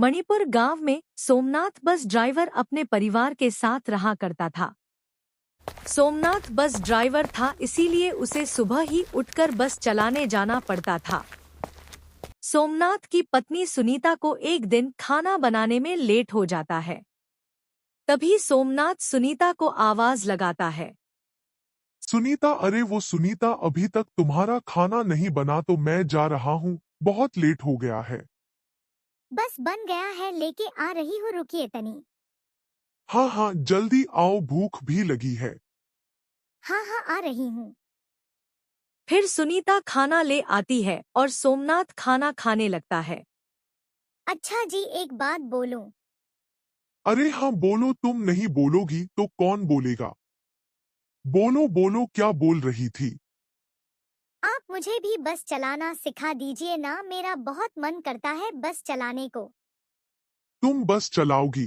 मणिपुर गांव में Somnath bus driver अपने परिवार के साथ रहा करता था। सोमनाथ बस ड्राइवर था, इसीलिए उसे सुबह ही उठकर बस चलाने जाना पड़ता था। सोमनाथ की पत्नी सुनीता को एक दिन खाना बनाने में लेट हो जाता है। तभी सोमनाथ सुनीता को आवाज लगाता है। सुनीता, अरे वो सुनीता, अभी तक तुम्हारा खाना नहीं बना तो मैं जा रहा हूँ, बहुत लेट हो गया है। बस बन गया है, लेके आ रही हूँ, रुकिए तनी। हाँ हाँ, जल्दी आओ, भूख भी लगी है। हाँ हाँ, आ रही हूँ। फिर सुनीता खाना ले आती है और सोमनाथ खाना खाने लगता है। अच्छा जी, एक बात बोलूं? अरे हाँ बोलो, तुम नहीं बोलोगी तो कौन बोलेगा? बोलो बोलो, क्या बोल रही थी? आप मुझे भी बस चलाना सिखा दीजिए ना, मेरा बहुत मन करता है बस चलाने को। तुम बस चलाओगी?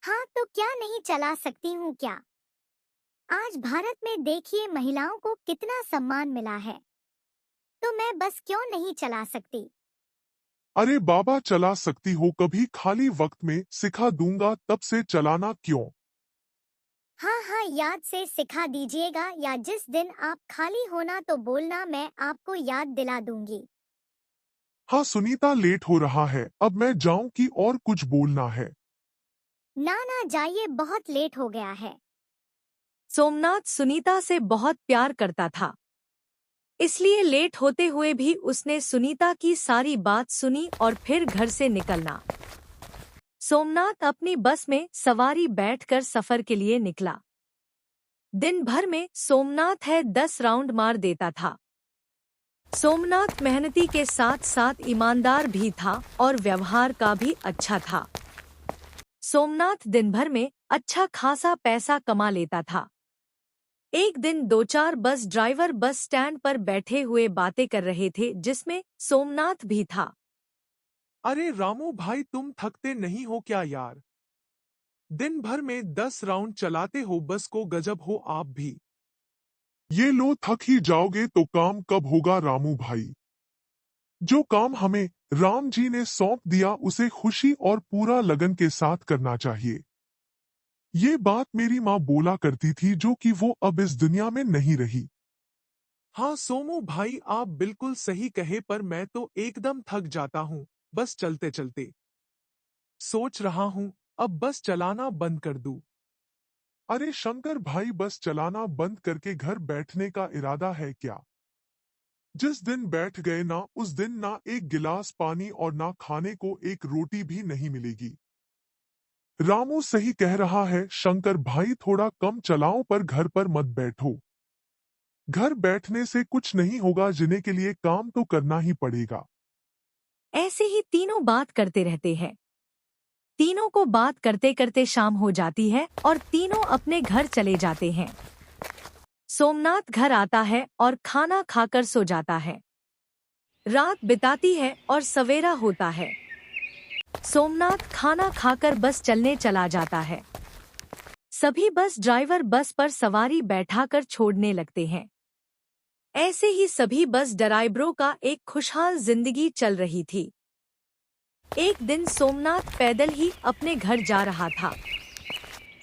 हाँ, तो क्या नहीं चला सकती हूँ क्या? आज भारत में देखिए महिलाओं को कितना सम्मान मिला है, तो मैं बस क्यों नहीं चला सकती? अरे बाबा, चला सकती हो, कभी खाली वक्त में सिखा दूंगा, तब से चलाना क्यों? हाँ हाँ, याद से सिखा दीजिएगा, या जिस दिन आप खाली होना तो बोलना, मैं आपको याद दिला दूंगी। हाँ सुनीता, लेट हो रहा है, अब मैं जाऊं कि और कुछ बोलना है? ना ना, जाइए, बहुत लेट हो गया है। सोमनाथ सुनीता से बहुत प्यार करता था, इसलिए लेट होते हुए भी उसने सुनीता की सारी बात सुनी और फिर घर से निकलना। सोमनाथ अपनी बस में सवारी बैठकर सफर के लिए निकला। दिन भर में सोमनाथ 10 राउंड मार देता था। सोमनाथ मेहनती के साथ साथ ईमानदार भी था और व्यवहार का भी अच्छा था। सोमनाथ दिन भर में अच्छा खासा पैसा कमा लेता था। एक दिन दो चार बस ड्राइवर बस स्टैंड पर बैठे हुए बातें कर रहे थे, जिसमें सोमनाथ भी था। अरे रामू भाई, तुम थकते नहीं हो क्या यार? दिन भर में 10 राउंड चलाते हो बस को, गजब हो आप भी। ये लो, थक ही जाओगे तो काम कब होगा रामू भाई? जो काम हमें राम जी ने सौंप दिया उसे खुशी और पूरा लगन के साथ करना चाहिए। ये बात मेरी माँ बोला करती थी, जो कि वो अब इस दुनिया में नहीं रही। हाँ सोमू भाई, आप बिल्कुल सही कहे, पर मैं तो एकदम थक जाता हूँ बस चलते चलते। सोच रहा हूँ अब बस चलाना बंद कर दूं। अरे शंकर भाई, बस चलाना बंद करके घर बैठने का इरादा है क्या? जिस दिन बैठ गए ना, उस दिन ना एक गिलास पानी और ना खाने को एक रोटी भी नहीं मिलेगी। रामू सही कह रहा है शंकर भाई, थोड़ा कम चलाओ पर घर पर मत बैठो। घर बैठने से कुछ नहीं होगा, जीने के लिए काम तो करना ही पड़ेगा। ऐसे ही तीनों बात करते रहते हैं। तीनों को बात करते करते शाम हो जाती है और तीनों अपने घर चले जाते हैं। सोमनाथ घर आता है और खाना खाकर सो जाता है। रात बिताती है और सवेरा होता है। सोमनाथ खाना खाकर बस चलने चला जाता है। सभी बस ड्राइवर बस पर सवारी बैठाकर छोड़ने लगते हैं। ऐसे ही सभी बस ड्राइवरों का एक खुशहाल जिंदगी चल रही थी। एक दिन सोमनाथ पैदल ही अपने घर जा रहा था।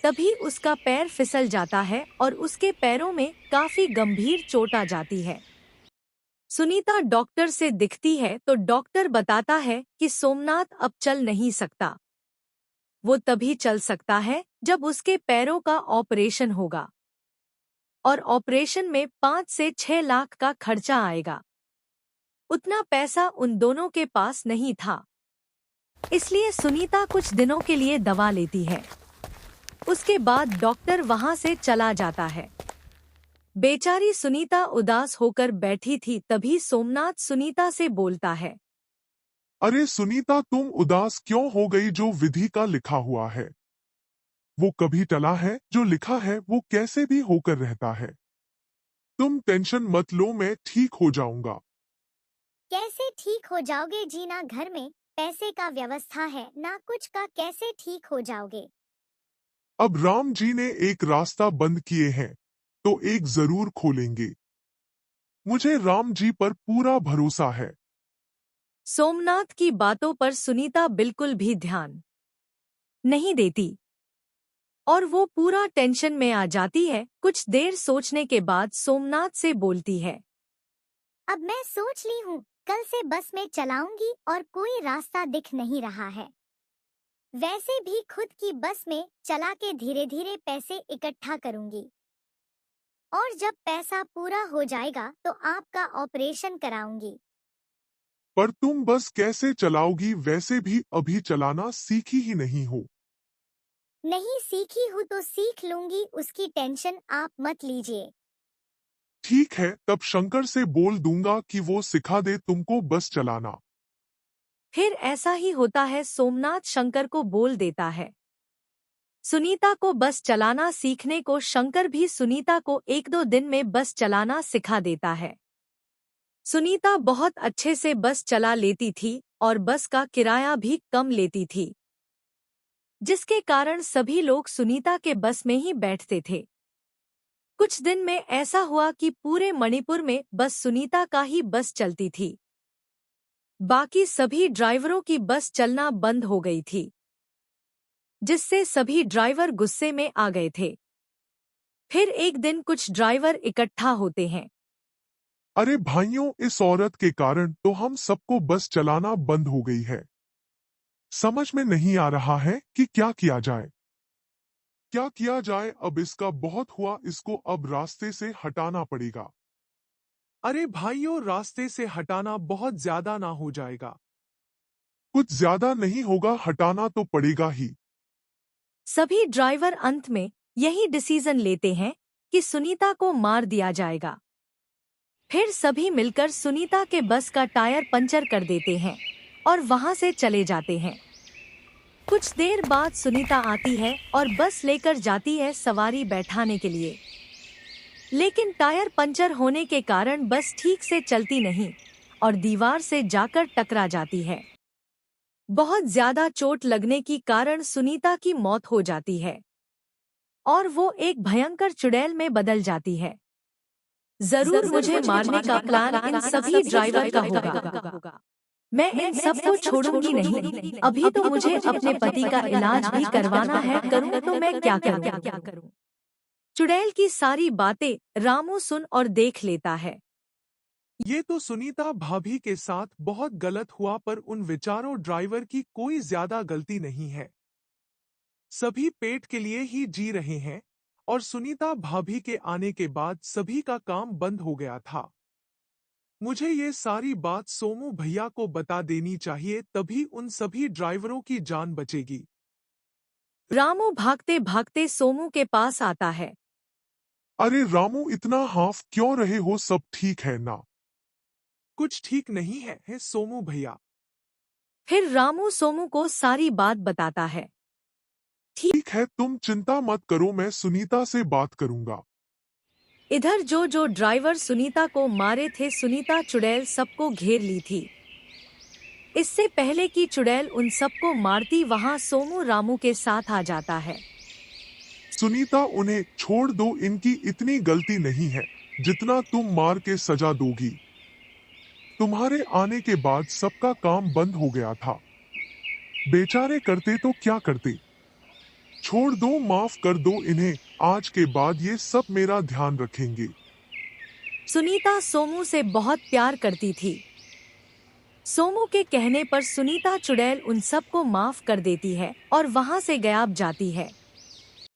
तभी उसका पैर फिसल जाता है और उसके पैरों में काफी गंभीर चोट आ जाती है। सुनीता डॉक्टर से दिखती है तो डॉक्टर बताता है कि सोमनाथ अब चल नहीं सकता। वो तभी चल सकता है जब उसके पैरों का ऑपरेशन होगा, और ऑपरेशन में 5 से 6 लाख का खर्चा आएगा। उतना पैसा उन दोनों के पास नहीं था, इसलिए सुनीता कुछ दिनों के लिए दवा लेती है। उसके बाद डॉक्टर वहां से चला जाता है। बेचारी सुनीता उदास होकर बैठी थी, तभी सोमनाथ सुनीता से बोलता है। अरे सुनीता, तुम उदास क्यों हो गई? जो विधि का लिखा हुआ है वो कभी टला है, जो लिखा है वो कैसे भी होकर रहता है। तुम टेंशन मत लो, मैं ठीक हो जाऊंगा। कैसे ठीक हो जाओगे जी? ना घर में पैसे का व्यवस्था है ना कुछ का, कैसे ठीक हो जाओगे? अब राम जी ने एक रास्ता बंद किए हैं तो एक जरूर खोलेंगे। मुझे राम जी पर पूरा भरोसा है। सोमनाथ की बातों पर सुनीता बिल्कुल भी ध्यान नहीं देती और वो पूरा टेंशन में आ जाती है। कुछ देर सोचने के बाद सोमनाथ से बोलती है, अब मैं सोच ली हूँ, कल से बस में चलाऊंगी और कोई रास्ता दिख नहीं रहा है। वैसे भी खुद की बस में चला के धीरे धीरे पैसे इकट्ठा करूंगी और जब पैसा पूरा हो जाएगा तो आपका ऑपरेशन कराऊंगी। पर तुम बस कैसे चलाओगी? वैसे भी अभी चलाना सीखी ही नहीं हो। नहीं सीखी हूँ तो सीख लूंगी, उसकी टेंशन आप मत लीजिए। ठीक है, तब शंकर से बोल दूंगा कि वो सिखा दे तुमको बस चलाना। फिर ऐसा ही होता है। सोमनाथ शंकर को बोल देता है। सुनीता को बस चलाना सीखने को शंकर भी सुनीता को 1-2 दिन में बस चलाना सिखा देता है। सुनीता बहुत अच्छे से बस चला लेती थी और बस का किराया भी कम लेती थी, जिसके कारण सभी लोग सुनीता के बस में ही बैठते थे। कुछ दिन में ऐसा हुआ कि पूरे मणिपुर में बस सुनीता का ही बस चलती थी। बाकी सभी ड्राइवरों की बस चलना बंद हो गई थी, जिससे सभी ड्राइवर गुस्से में आ गए थे। फिर एक दिन कुछ ड्राइवर इकट्ठा होते हैं। अरे भाइयों, इस औरत के कारण तो हम सबको बस चलाना बंद हो गई है। समझ में नहीं आ रहा है कि क्या किया जाए। क्या किया जाए? अब इसका बहुत हुआ, इसको अब रास्ते से हटाना पड़ेगा। अरे भाइयों, रास्ते से हटाना बहुत ज्यादा ना हो जाएगा? कुछ ज्यादा नहीं होगा, हटाना तो पड़ेगा ही। सभी ड्राइवर अंत में यही डिसीजन लेते हैं कि सुनीता को मार दिया जाएगा। फिर सभी मिलकर सुनीता के बस का टायर पंचर कर देते हैं और वहां से चले जाते हैं। कुछ देर बाद सुनीता आती है और बस लेकर जाती है सवारी बैठाने के लिए, लेकिन टायर पंचर होने के कारण बस ठीक से चलती नहीं और दीवार से जाकर टकरा जाती है। बहुत ज्यादा चोट लगने के कारण सुनीता की मौत हो जाती है और वो एक भयंकर चुड़ैल में बदल जाती है। जरूर मुझे मारने का प्लान इन सभी ड्राइवर का होगा। मैं इन सबको छोड़ूंगी नहीं। अभी तो मुझे अपने पति का इलाज भी करवाना है। करूं तो मैं क्या करूं? चुड़ैल की सारी बातें रामू सुन और देख लेता है। ये तो सुनीता भाभी के साथ बहुत गलत हुआ, पर उन बेचारों ड्राइवर की कोई ज्यादा गलती नहीं है। सभी पेट के लिए ही जी रहे हैं और सुनीता भाभी के आने के बाद सभी का काम बंद हो गया था। मुझे ये सारी बात सोमू भैया को बता देनी चाहिए, तभी उन सभी ड्राइवरों की जान बचेगी। रामू भागते भागते सोमू के पास आता है। अरे रामू, इतना हाफ क्यों रहे हो? सब ठीक है ना? कुछ ठीक नहीं है सोमू भैया। फिर रामू सोमू को सारी बात बताता है। ठीक है, तुम चिंता मत करो, मैं सुनीता से बात करूंगा। इधर जो ड्राइवर सुनीता को मारे थे, सुनीता चुड़ैल सबको घेर ली थी। इससे पहले कि चुड़ैल उन सबको मारती, वहां सोमू रामू के साथ आ जाता है। सुनीता, उन्हें छोड़ दो, इनकी इतनी गलती नहीं है जितना तुम मार के सजा दोगी। तुम्हारे आने के बाद सबका काम बंद हो गया था। बेचारे करते तो क्या करते। छोड़ दो, माफ कर दो इन्हें। आज के बाद ये सब मेरा ध्यान रखेंगे। सुनीता सोमू से बहुत प्यार करती थी। सोमू के कहने पर सुनीता चुड़ैल उन सबको माफ कर देती है और वहां से गायब जाती है।